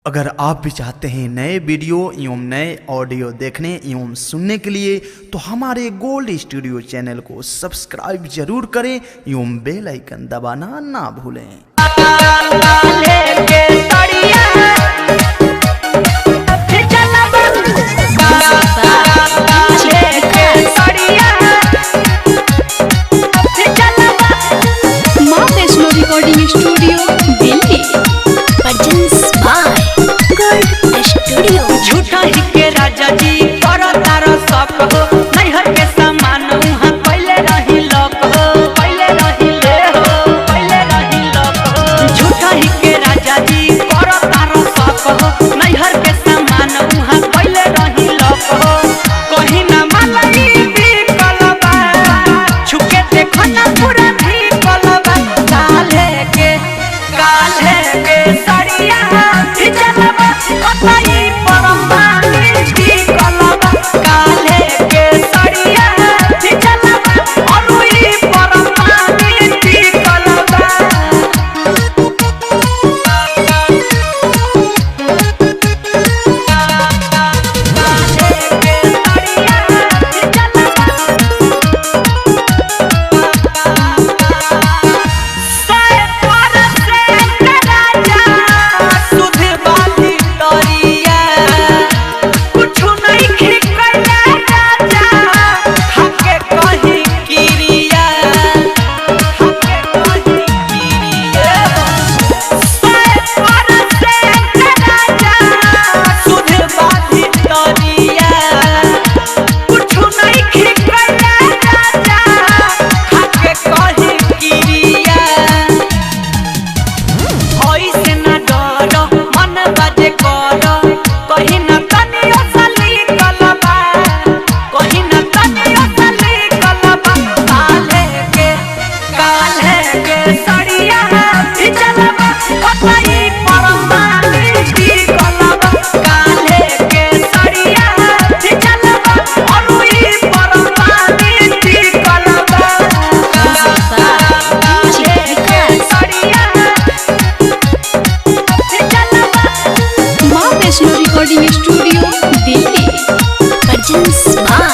अगर आप भी चाहते हैं नए वीडियो एवं नए ऑडियो देखने एवं सुनने के लिए तो हमारे गोल्ड स्टूडियो चैनल को सब्सक्राइब जरूर करें एवं बेल आइकन दबाना ना भूलें। Recording studio Delhi presents by gold studio. झूठा ही के राजा जी करो तारो शौक हो, नैहर के सामान उहाँ पहले रही लोक हो, पहले रही ले हो, पहले रही लोक हो। झूठा ही के राजा जी करो तारो शौक हो, नैहर के सामान उहाँ पहले रही लोक हो। कहीं ना मलाई भी कलबा, छुके देखो ना पूरा भी कलबा। काले के सड़िया चलबा कतई परमानी की कलबा। काले के सड़िया चलबा अरुई परमानी की कलबा। Recording studio Delhi presents by